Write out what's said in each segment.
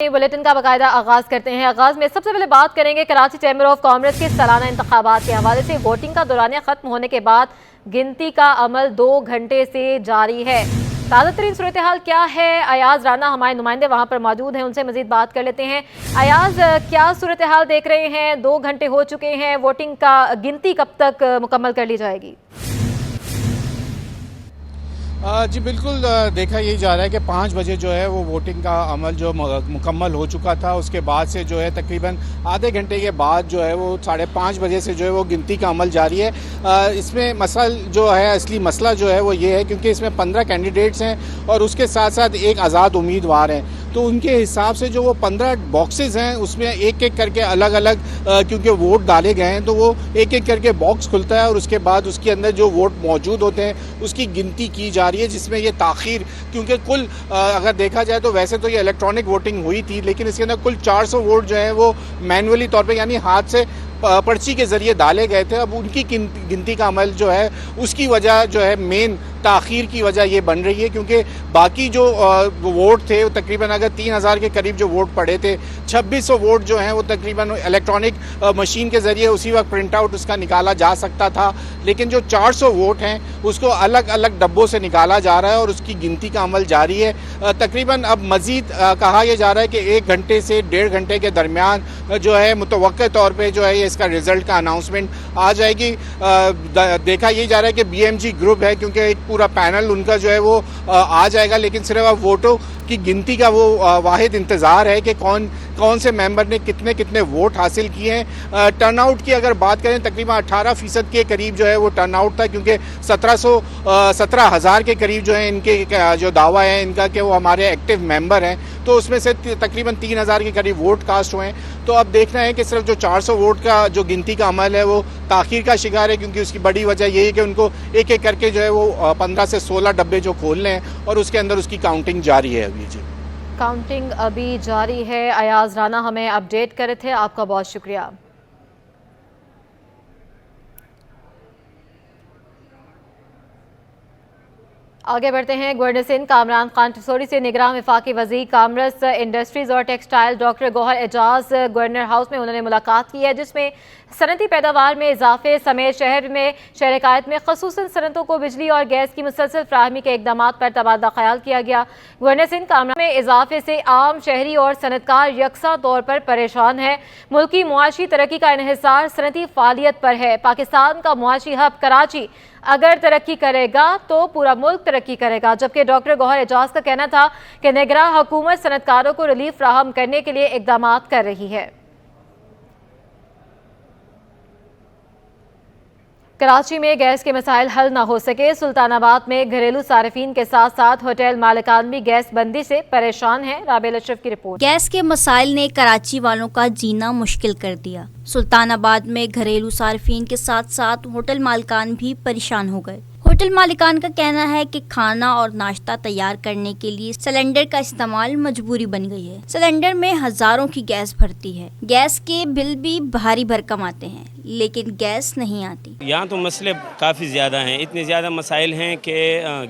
Bulletin का बाकायदा आगाज करते हैं। आगाज में सबसे पहले बात करेंगे कराची चैम्बर ऑफ कॉमर्स के सालाना इंतखाबात के हवाले से। वोटिंग का दौरानिया खत्म होने के बाद गिनती का अमल 2 घंटे से जारी है। ताज़ा तरीन सूरत हाल क्या है, अयाज राना हमारे नुमाइंदे वहां पर मौजूद हैं, उनसे मजीद बात कर लेते हैं। अयाज, क्या सूरत हाल देख रहे हैं? 2 घंटे हो चुके हैं, वोटिंग का गिनती कब तक मुकम्मल कर ली जाएगी? जी बिल्कुल, देखा यही जा रहा है कि 5 बजे जो है वो वोटिंग का अमल जो मुकम्मल हो चुका था। उसके बाद से जो है तकरीबन आधे घंटे के बाद जो है वो 5:30 बजे से जो है वो गिनती का अमल जारी है। इसमें मसल जो है, असली मसला जो है वो ये है क्योंकि इसमें 15 कैंडिडेट्स हैं और उसके साथ साथ एक आज़ाद उम्मीदवार हैं, तो उनके हिसाब से जो वो 15 बॉक्सेस हैं उसमें एक एक करके अलग अलग क्योंकि वोट डाले गए हैं तो वो एक एक करके बॉक्स खुलता है और उसके बाद उसके अंदर जो वोट मौजूद होते हैं उसकी गिनती की जा रही है, जिसमें ये ताख़ीर क्योंकि कुल अगर देखा जाए तो वैसे तो ये इलेक्ट्रॉनिक वोटिंग हुई थी, लेकिन इसके अंदर कुल 400 वोट जो है वो मैनुअली तौर पे यानी हाथ से पर्ची के ज़रिए डाले गए थे। अब उनकी गिनती का अमल जो है उसकी वजह जो है मेन ताख़ीर की वजह ये बन रही है क्योंकि बाकी जो वोट थे वो तकरीबन अगर 3000 के करीब जो वोट पड़े थे, 2600 वोट जो हैं वो तकरीबन इलेक्ट्रॉनिक मशीन के ज़रिए उसी वक्त प्रिंट आउट उसका निकाला जा सकता था, लेकिन जो 400 वोट हैं उसको अलग अलग डब्बों से निकाला जा रहा है और उसकी गिनती का अमल जारी है। तकरीबन अब मज़ीद कहा यह जा रहा है कि 1 घंटे से 1.5 घंटे के दरमियान जो है मुतवक्किल तौर पर जो है इसका रिज़ल्ट का अनाउंसमेंट आ जाएगी। देखा यही जा रहा है कि BMG ग्रुप है क्योंकि एक पूरा पैनल उनका जो है वो आ जाएगा, लेकिन सिर्फ अब वोटों की गिनती का वो वाहिद इंतज़ार है कि कौन से मेंबर ने कितने कितने वोट हासिल किए हैं। टर्नआउट की अगर बात करें तकरीबन 18% के करीब जो है वो टर्नआउट था क्योंकि 17,000 के करीब जो है इनके जो दावा है इनका कि वो हमारे एक्टिव मेंबर हैं, तो उसमें से तकरीबन 3,000 के करीब वोट कास्ट हुए हैं। तो अब देखना है कि सिर्फ जो 400 वोट का जो गिनती का अमल है वो ताख़ीर का शिकार है क्योंकि उसकी बड़ी वजह यही है कि उनको एक एक करके जो है वो 15 से 16 डब्बे जो खोलने हैं और उसके अंदर उसकी काउंटिंग जारी है अभी। जी, काउंटिंग अभी जारी है। अयाज राना हमें अपडेट करे थे, आपका बहुत शुक्रिया। आगे बढ़ते हैं। गवर्नर सिंध कामरान खान टिसोरी से निगरान वफाकी वज़ीर कामर्स, इंडस्ट्रीज़ और textile doctor Gohar Ejaz governor house में उन्होंने मुलाकात की है, जिसमें सनती पैदावार में इजाफे समेत शहर में शहरकायत में ख़ुसूसन सनतों को बिजली और गैस की मुसलसल फ्राहमी के इक़दाम पर तबादला ख्याल किया गया। गवर्नर सिंध कामरान में इजाफे से आम शहरी और सनतकार यकसा तौर पर परेशान है। मुल्की मुआशी तरक्की का इन्हिसार सनती फ़ालियत पर है। पाकिस्तान का मुआशी हब कराची अगर तरक्की करेगा तो पूरा मुल्क तरक्की करेगा, जबकि डॉक्टर गौहर एजाज का कहना था कि निगरां हुकूमत सनतकारों को रिलीफ फ्राहम करने के लिए इक़दाम कर रही है। कराची में गैस के मसाइल हल न हो सके। सुल्तानाबाद में घरेलू सार्फिन के साथ साथ होटल मालिकान भी गैस बंदी से परेशान है। राबेल अशरफ की रिपोर्ट। गैस के मसाइल ने कराची वालों का जीना मुश्किल कर दिया। सुल्तानाबाद में घरेलू सार्फिन के साथ साथ होटल मालिकान भी परेशान हो गए। होटल मालिकान का कहना है कि खाना और नाश्ता तैयार करने के लिए सिलेंडर का इस्तेमाल मजबूरी बन गई है। सिलेंडर में हजारों की गैस भरती है। गैस के बिल भी भारी भरकम आते हैं, लेकिन गैस नहीं आती। यहाँ तो मसले काफ़ी ज़्यादा हैं, इतने ज़्यादा मसाइल हैं कि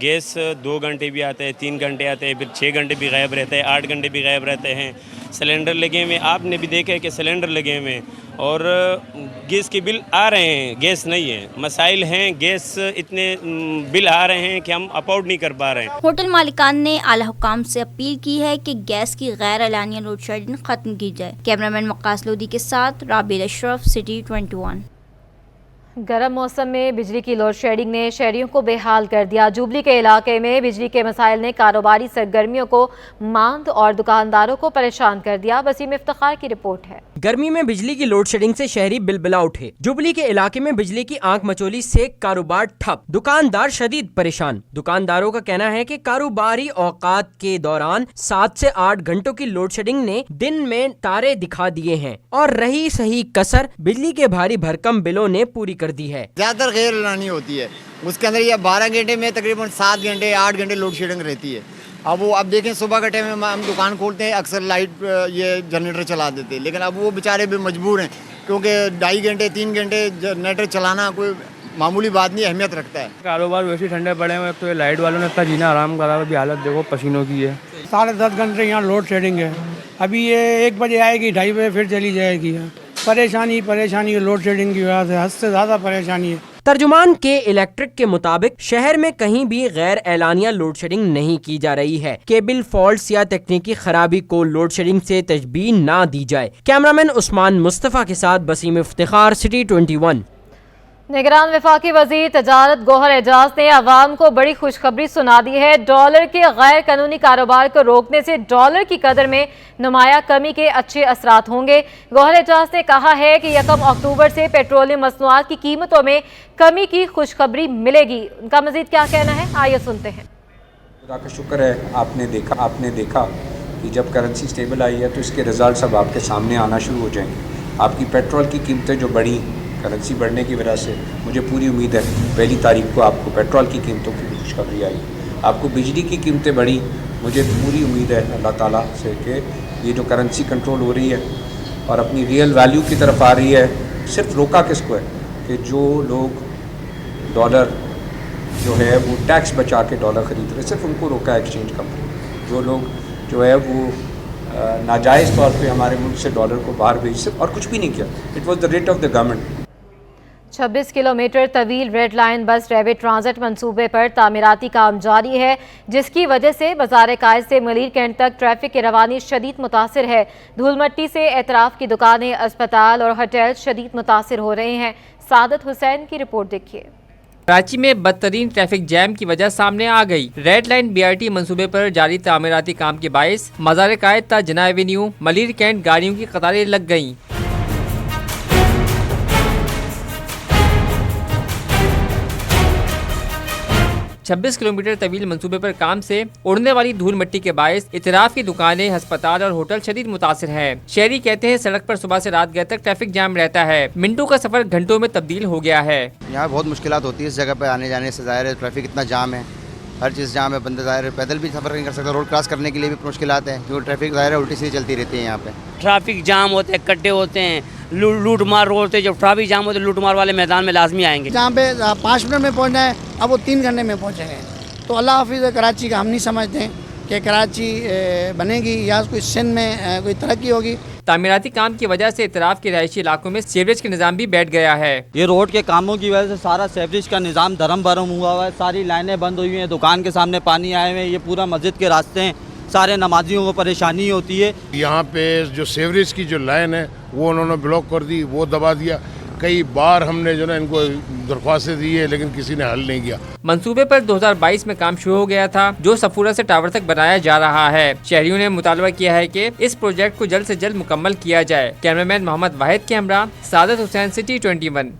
गैस 2 घंटे भी आते हैं, 3 घंटे आते हैं, फिर 6 घंटे भी गायब रहते हैं, 8 घंटे भी गायब रहते हैं। सिलेंडर लगे हुए, आपने भी देखा है कि सिलेंडर लगे हुए और गैस के बिल आ रहे हैं, गैस नहीं है। मसाइल हैं, गैस इतने बिल आ रहे हैं कि हम अफोर्ड नहीं कर पा रहे हैं। होटल मालिकान ने आला हुकाम से अपील की है कि गैस की गैर एलानिया लोड शेडिंग खत्म की जाए। कैमरामैन वक्कास लोधी के साथ राबेल अशरफ, सिटी 21। गर्म मौसम में बिजली की लोड शेडिंग ने शहरियों को बेहाल कर दिया। जुबली के इलाके में बिजली के मसाइल ने कारोबारी सरगर्मियों को मांद और दुकानदारों को परेशान कर दिया। वसीम इफ्तिखार की रिपोर्ट है। गर्मी में बिजली की लोड शेडिंग से शहरी बिलबिला उठे। जुबली के इलाके में बिजली की आंख मचोली से कारोबार ठप, दुकानदार शदीद परेशान। दुकानदारों का कहना है कि कारोबारी औकात के दौरान 7 से 8 घंटों की लोड शेडिंग ने दिन में तारे दिखा दिए हैं और रही सही कसर बिजली के भारी भरकम बिलों ने पूरी कर दी है। ज़्यादातर गैर एलानी होती है, उसके अंदर ये 12 घंटे में तकरीबन 7 घंटे 8 घंटे लोड शेडिंग रहती है। अब देखें सुबह के टाइम में हम दुकान खोलते हैं, अक्सर लाइट ये जनरेटर चला देते हैं, लेकिन अब वो बेचारे भी मजबूर हैं क्योंकि 2.5 घंटे 3 घंटे जनरेटर चलाना कोई मामूली बात नहीं, अहमियत रखता है। कारोबार वैसे ठंडे पड़े हुए, तो ये लाइट वालों ने इतना जीना आराम करा, अभी हालत देखो पसीनों की है। 10.5 घंटे यहाँ लोड शेडिंग है। अभी ये 1 बजे आएगी, 2:30 बजे फिर चली जाएगी। परेशानी लोड शेडिंग की वजह से हद से ज़्यादा परेशानी है। तर्जुमान के इलेक्ट्रिक के मुताबिक शहर में कहीं भी गैर एलानिया लोड शेडिंग नहीं की जा रही है। केबल फॉल्ट्स या तकनीकी खराबी को लोड शेडिंग से तशबीह ना दी जाए। कैमरामैन उस्मान मुस्तफ़ा के साथ बसीम इफ्तिखार, सिटी 21। निगरान वफाकी वजीर तजारत गौहर एजाज ने आवाम को बड़ी खुशखबरी सुना दी है। डॉलर के गैर कानूनी कारोबार को रोकने से डॉलर की कदर में नुमाया कमी के अच्छे असरात होंगे। गौहर एजाज ने कहा है कि 1 अक्टूबर से पेट्रोलियम मसनूआत की कीमतों में कमी की खुशखबरी मिलेगी। उनका मजीद क्या कहना है, आइए सुनते हैं। खुदा का शुक्र है, आपने देखा कि जब करेंसी स्टेबल आई है तो इसके रिजल्ट्स अब आपके सामने आना शुरू हो जाएंगे। आपकी पेट्रोल की कीमतें जो बढ़ी करेंसी बढ़ने की वजह से, मुझे पूरी उम्मीद है 1 तारीख को आपको पेट्रोल की कीमतों की खुशखबरी आई। आपको बिजली की कीमतें बढ़ी, मुझे पूरी उम्मीद है अल्लाह ताला से कि ये जो करेंसी कंट्रोल हो रही है और अपनी रियल वैल्यू की तरफ आ रही है। सिर्फ रोका किसको है कि जो लोग डॉलर जो है वो टैक्स बचा के डॉलर ख़रीद रहे, सिर्फ उनको रोका है एक्सचेंज कंपनी। जो लोग जो है वो नाजायज़ तौर पे हमारे मुल्क से डॉलर को बाहर भेज सकते, और कुछ भी नहीं किया। It was the rate of the government. 26 kilometre तवील रेड लाइन बस रैपिड ट्रांजिट मंसूबे पर तामीराती काम जारी है, जिसकी वजह से बाजार कायद से मलीर कैंट तक ट्रैफिक की रवानी शदीद मुतासिर है। धूल मट्टी से एतराफ़ की दुकानें, अस्पताल और होटल शदीद मुतासिर हो रहे हैं। सादत हुसैन की रिपोर्ट देखिए। कराची में बदतरीन ट्रैफिक जैम की वजह सामने आ गई। रेड लाइन BRT मंसूबे पर जारी तामीराती काम के बायस मज़ार कायद ता जना एवेन्यू मलीर कैंट गाड़ियों की कतारें लग गईं। 26 किलोमीटर तवील मंसूबे पर काम से उड़ने वाली धूल मिट्टी के बायस इतराफ की दुकानें, अस्पताल और होटल शदीद मुतासिर है। शहरी कहते हैं सड़क पर सुबह से रात गए तक ट्रैफिक जाम रहता है। मिनटों का सफर घंटों में तब्दील हो गया है। यहाँ बहुत मुश्किलात होती है इस जगह पर आने जाने से। ज़ाहिर है ट्रैफिक इतना जाम है, हर चीज़ जाम है। बंदा ज़ाहिर है पैदल भी सफ़र नहीं कर सकता, रोड क्रॉस करने के लिए भी मुश्किलात है क्योंकि ट्रैफिक ज़ाहिर है उल्टी सीधी चलती रहती है। यहाँ पे ट्रैफिक जाम होते हैं, कट्टे होते हैं, लूट मार होते हैं। जब ट्रैफिक जाम होते हैं लूट मार वाले मैदान में लाजमी आएंगे। जहाँ पे 5 मिनट में पहुँचना है अब वो 3 घंटे में पहुँचेंगे। तो अल्लाह हाफिज़ कराची का हम नहीं समझते कि कराची बनेगी या कोई सिंध में कोई तरक्की होगी। तामीराती काम की वजह से इतराफ के रहायशी इलाकों में सीवरेज का निज़ाम भी बैठ गया है। ये रोड के कामों की वजह से सारा सीवरेज का निज़ाम धर्म भरम हुआ हुआ है। सारी लाइनें बंद हुई हैं, दुकान के सामने पानी आए हुए हैं, ये पूरा मस्जिद के रास्ते हैं, सारे नमाजियों को परेशानी होती है। यहाँ पे जो सीवरेज की जो लाइन है वो उन्होंने ब्लॉक कर दी, वो दबा दिया। कई बार हमने जो ना इनको दरख्वास्तें दी है लेकिन किसी ने हल नहीं किया। मंसूबे पर 2022 में काम शुरू हो गया था, जो सफूरा से टावर तक बनाया जा रहा है। शहरियों ने मुतालबा किया है कि इस प्रोजेक्ट को जल्द से जल्द मुकम्मल किया जाए। कैमरामैन मोहम्मद वाहिद के हमरा सादत हुसैन, सिटी 21।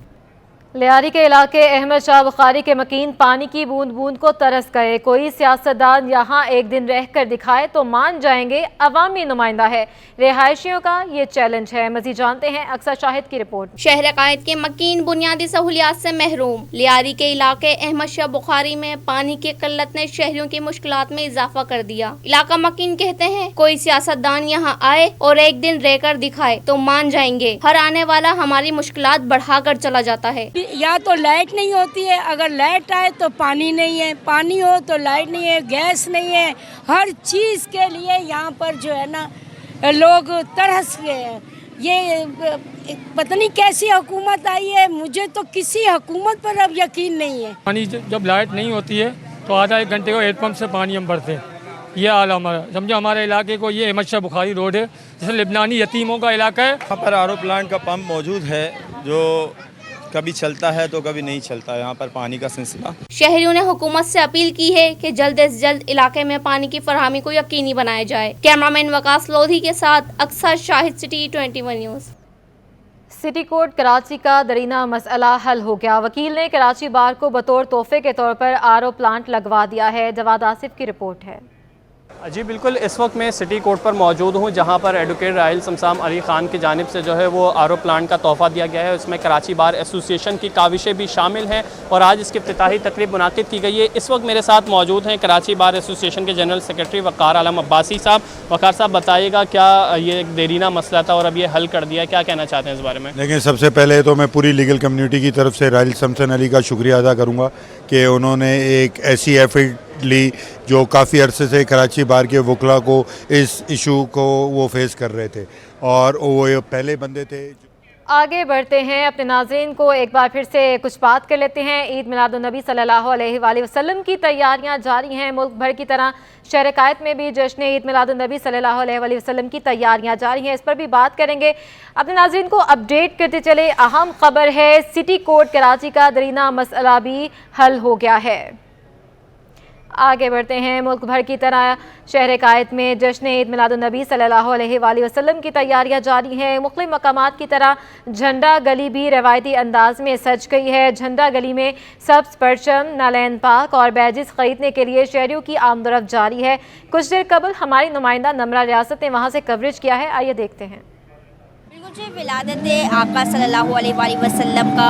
लियारी के इलाके अहमद शाह बुखारी के मकीन पानी की बूंद बूंद को तरस गए। कोई सियासतदान यहाँ एक दिन रह कर दिखाए तो मान जाएंगे अवामी नुमाइंदा है। रिहायशियों का ये चैलेंज है। मज़ीद जानते हैं अक्सर शाहिद की रिपोर्ट। शहर कायद के मकीन बुनियादी सहूलियात से महरूम लियारी के इलाके अहमद शाह बुखारी में पानी की किल्लत ने शहरियों की मुश्किलात में इजाफा कर दिया। इलाका मकीन कहते हैं कोई सियासतदान यहाँ आए और एक दिन रह कर दिखाए तो मान जाएंगे, हर आने वाला हमारी मुश्किलात बढ़ाकर चला जाता है। या तो लाइट नहीं होती है, अगर लाइट आए तो पानी नहीं है, पानी हो तो लाइट नहीं है, गैस नहीं है। हर चीज़ के लिए यहाँ पर जो है ना लोग तरस गए हैं। ये पता नहीं कैसी हुकूमत आई है, मुझे तो किसी हुकूमत पर अब यकीन नहीं है। पानी जब लाइट नहीं होती है तो आधा 1 घंटे को हेड पंप से पानी हम भरते हैं। ये हाल हमारा, समझो हमारे इलाके को ये अहमद शाह बुखारी रोड है, जैसे लिबनानी यतीमों का इलाका है। यहाँ पर RO प्लांट का पंप मौजूद है जो कभी चलता है तो कभी नहीं चलता। यहाँ पर पानी का सिलसिला। शहरियों ने हुकूमत से अपील की है कि जल्द से जल्द इलाके में पानी की फरहमी को यकीनी बनाया जाए। कैमरामैन वकास लोधी के साथ अक्सर Shahid, city 21 news. City court Karachi का दरीना मसला हल हो गया। वकील ने कराची बार को बतौर तोहफे के तौर पर RO प्लांट लगवा दिया है। जवाद आसिफ की रिपोर्ट है। जी बिल्कुल, इस वक्त मैं सिटी कोर्ट पर मौजूद हूँ जहाँ पर एडवोकेट राहिल समसाम अली ख़ान की जानिब से जो है वो RO प्लांट का तोहफ़ा दिया गया है। उसमें कराची बार एसोसिएशन की काविशें भी शामिल हैं और आज इसकी इफ्तिताही तकरीब मुनाकिद की गई है। इस वक्त मेरे साथ मौजूद हैं कराची बार एसोसिएशन के जनरल सेक्रेटरी वक़ार आलम अब्बासी साहब। वक़ार साहब, बताइएगा क्या ये एक देरीना मसला था और अब ये हल कर दिया, क्या कहना चाहते हैं इस बारे में? लेकिन सबसे पहले तो मैं पूरी लीगल कम्युनिटी की तरफ से राहिल समसन अली का शुक्रिया अदा करूँगा कि उन्होंने एक ऐसी एफर्ट ली, जो काफ़ी अरसे से कराची बार के वकला को इस इशू को वो फेस कर रहे थे, और वो पहले बंदे थे। आगे बढ़ते हैं, अपने नाज़रीन को एक बार फिर से कुछ बात कर लेते हैं। ईद मिलादुन्नबी सल्लल्लाहु अलैहि वसल्लम की तैयारियां जारी हैं। मुल्क भर की तरह शहर कायद में भी जश्न ईद मिलादुन्नबी सल्लल्लाहु अलैहि वसल्लम की तैयारियां जारी हैं। इस पर भी बात करेंगे। अपने नाज़रीन को अपडेट करते चले, अहम खबर है सिटी कोर्ट कराची का दरीना मसला भी हल हो गया है। आगे बढ़ते हैं, मुल्क भर की तरह शहर कायद में जश्न ईद मिलादुन्नबी सल्लल्लाहु अलैहि वसल्लम की तैयारियां जारी हैं। मुख्तलिफ मकामात की तरह झंडा गली भी रवायती अंदाज में सज गई है। झंडा गली में सब्ज़ परचम, नालैन पाक और बैजेस खरीदने के लिए शहरियों की आमदरफ्त जारी है। कुछ देर कबल हमारी नुमाइंदा नमरा रियासत ने वहाँ से कवरेज किया है, आइए देखते हैं। विलादत आका सल्लल्लाहु अलैहि वसल्लम का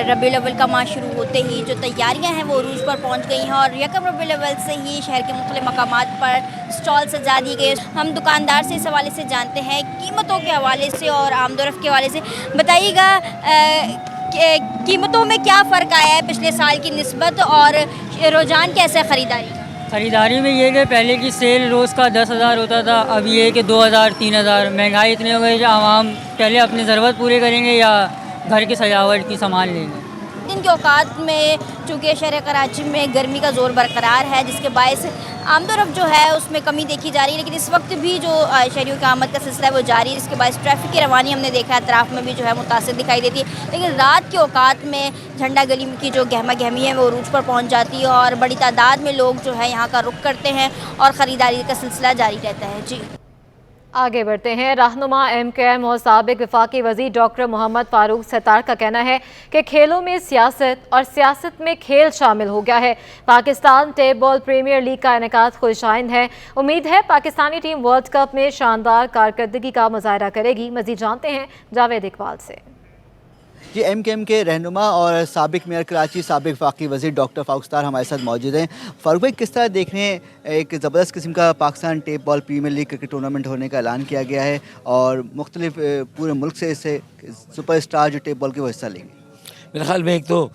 रबीउल अव्वल का माह शुरू होते ही जो तैयारियां हैं वो अरूज पर पहुंच गई हैं और यकम रबीउल अव्वल से ही शहर के मुख्तलिफ मकामात पर स्टॉल सजा दिए गए। हम दुकानदार से इस हवाले से जानते हैं, कीमतों के हवाले से और आमदोरफ्त के हवाले से बताइएगा, कीमतों में क्या फ़र्क आया है पिछले साल की निस्बत और रुझान कैसे है ख़रीदारी में ये कि पहले की सेल रोज़ का 10,000 होता था, अब ये है कि 2,000 3,000। महंगाई इतनी हो गई कि आवाम पहले अपनी ज़रूरत पूरी करेंगे या घर की सजावट की सामान लेंगे। दिन के औकात में चूँकि शहर कराची में गर्मी का ज़ोर बरकरार है, जिसके बायस आमदोरफ्त जो है उसमें कमी देखी जा रही है, लेकिन इस वक्त भी जो शहरियों की आमद का सिलसिला है वो जारी है, जिसके बायस ट्रैफिक की रवानी हमने देखा है अतराफ़ में भी जो है मुतासिर दिखाई देती है। लेकिन रात के औकात में झंडा गली की जो गहमा गहमी है वो अरूज पर पहुँच जाती है और बड़ी तादाद में लोग जो है यहाँ का रुख करते हैं और ख़रीदारी का सिलसिला जारी रहता है। जी आगे बढ़ते हैं, रहनुमा MKM और साबिक वफाकी वज़ीर डॉक्टर मोहम्मद फारूक सत्तार का कहना है कि खेलों में सियासत और सियासत में खेल शामिल हो गया है। पाकिस्तान टेबल प्रीमियर लीग का इनेकाद खुशाइंद है। उम्मीद है पाकिस्तानी टीम वर्ल्ड कप में शानदार कारकर्दगी का मुजाहरा करेगी। मज़ीद जानते हैं जावेद इकबाल से। जी MKM के रहनुमा और साबिक मेयर कराची, साबिक वफाकी वज़ीर डॉक्टर फारूक सत्तार हमारे साथ मौजूद हैं। फारूक भाई, किस तरह देख रहे हैं, एक ज़बरदस्त किस्म का Pakistan tape ball premier league cricket tournament होने का ऐलान किया गया है और मुख्तलिफ पूरे मुल्क से इससे सुपर स्टार जो टेप बॉल के वो हिस्सा लेंगे? मेरे ख्याल में एक तो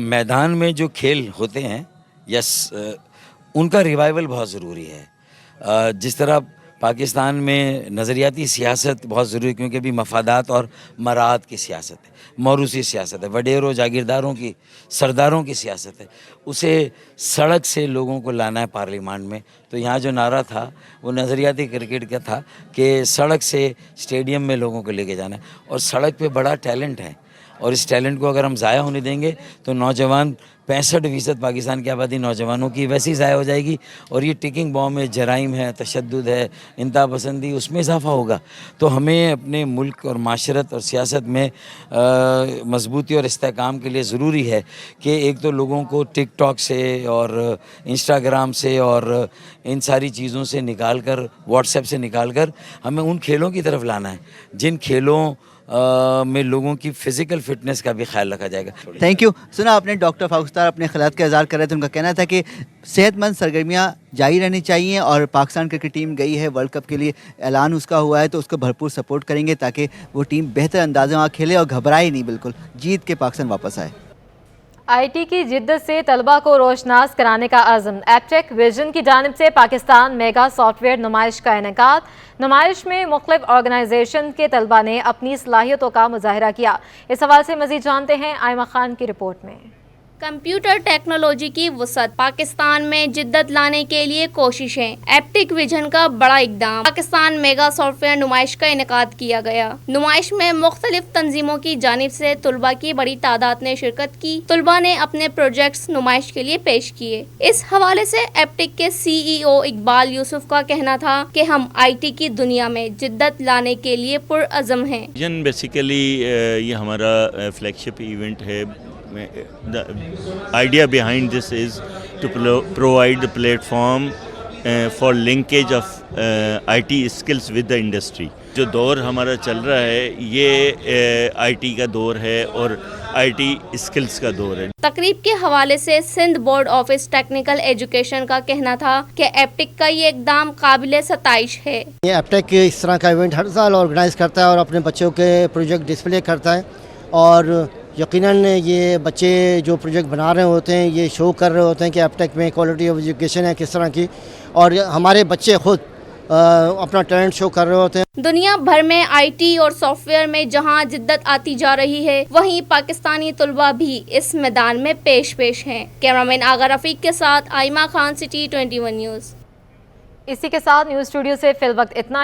मैदान में जो खेल होते हैं उनका रिवाइवल बहुत ज़रूरी है। जिस तरह पाकिस्तान में नज़रियाती सियासत बहुत ज़रूरी है, क्योंकि अभी मफादात और मराद की सियासत है, मौरूसी सियासत है, वडेरों जागीरदारों की, सरदारों की सियासत है। उसे सड़क से लोगों को लाना है पार्लियामान में। तो यहाँ जो नारा था वो नज़रियाती क्रिकेट का था कि सड़क से स्टेडियम में लोगों को लेके जाना है, और सड़क पे बड़ा टैलेंट है और इस टैलेंट को अगर हम ज़ाया होने देंगे तो नौजवान 65% पाकिस्तान की आबादी नौजवानों की वैसे ही ज़ाया हो जाएगी, और ये टिकिंग बॉम्ब है, जराइम है, तशद्दुद है, इंतहा पसंदी, उसमें इजाफा होगा। तो हमें अपने मुल्क और माशरत और सियासत में मजबूती और इस्तेहकाम के लिए ज़रूरी है कि एक तो लोगों को टिकटॉक से और इंस्टाग्राम से और इन सारी चीज़ों से निकाल कर, व्हाट्सएप से निकाल कर हमें उन खेलों की तरफ लाना है जिन खेलों में लोगों की फ़िज़िकल फ़िटनेस का भी ख्याल रखा जाएगा। Thank you. सुना आपने डॉक्टर फारूक सत्तार अपने ख़यालात का इज़हार कर रहे थे। उनका कहना था कि सेहतमंद सरगर्मियाँ जारी रहनी चाहिए और पाकिस्तान क्रिकेट टीम गई है वर्ल्ड कप के लिए, ऐलान उसका हुआ है, तो उसको भरपूर सपोर्ट करेंगे ताकि वो टीम बेहतर अंदाज़े वहाँ खेले और घबराए नहीं, बिल्कुल जीत के पाकिस्तान वापस आए। IT की जिद्दत से तलबा को रोशनास कराने का अज़म। एपटेक विजन की जानिब से पाकिस्तान मेगा सॉफ्टवेयर नुमाइश का इनेकाद। नुमाइश में मुख्तलिफ ऑर्गेनाइजेशन के तलबा ने अपनी सलाहियतों का मुजाहरा किया। इस हवाले से मज़ीद जानते हैं आयमा खान की रिपोर्ट में। कंप्यूटर टेक्नोलॉजी की वसअत, पाकिस्तान में जिद्दत लाने के लिए कोशिशें। एप्टिक विजन का बड़ा इकदाम। पाकिस्तान मेगा सॉफ्टवेयर नुमाइश का इनेकाद किया गया। नुमाइश में मुख्तलिफ तंजीमों की जानिब से तुलबा की बड़ी तादाद ने शिरकत की। तुलबा ने अपने प्रोजेक्ट्स नुमाइश के लिए पेश किए। इस हवाले से एप्टिक के CEO इकबाल यूसुफ का कहना था कि हम IT की दुनिया में जिद्दत लाने के लिए पुरअज़म हैं। विजन बेसिकली ये हमारा फ्लैगशिप इवेंट है। The idea behind this is to provide the platform for linkage of IT skills with the industry. जो दौर हमारा चल रहा है ये IT का दौर है और IT स्किल्स का दौर है। तकरीब के हवाले से Sindh board office technical education का कहना था कि एप्टिक का ये इकदाम काबिल सताइश है। ये एप्टिक इस तरह का इवेंट हर साल ऑर्गेनाइज करता है और अपने बच्चों के प्रोजेक्ट डिस्प्ले करता है और یقیناً یہ بچے جو پروجیکٹ بنا رہے ہوتے ہیں یہ شو کر رہے ہوتے ہیں کہ اب تک میں کوالٹی آف ایجوکیشن ہے کس طرح کی، اور ہمارے بچے خود اپنا ٹیلنٹ شو کر رہے ہوتے ہیں. دنیا بھر میں آئی ٹی اور سافٹ ویئر میں جہاں جدت آتی جا رہی ہے، وہیں پاکستانی طلباء بھی اس میدان میں پیش ہیں. کیمرامین آغا رفیق کے ساتھ آئمہ خان، سٹی 21 نیوز. اسی کے ساتھ نیوز اسٹوڈیو سے فی الوقت اتنا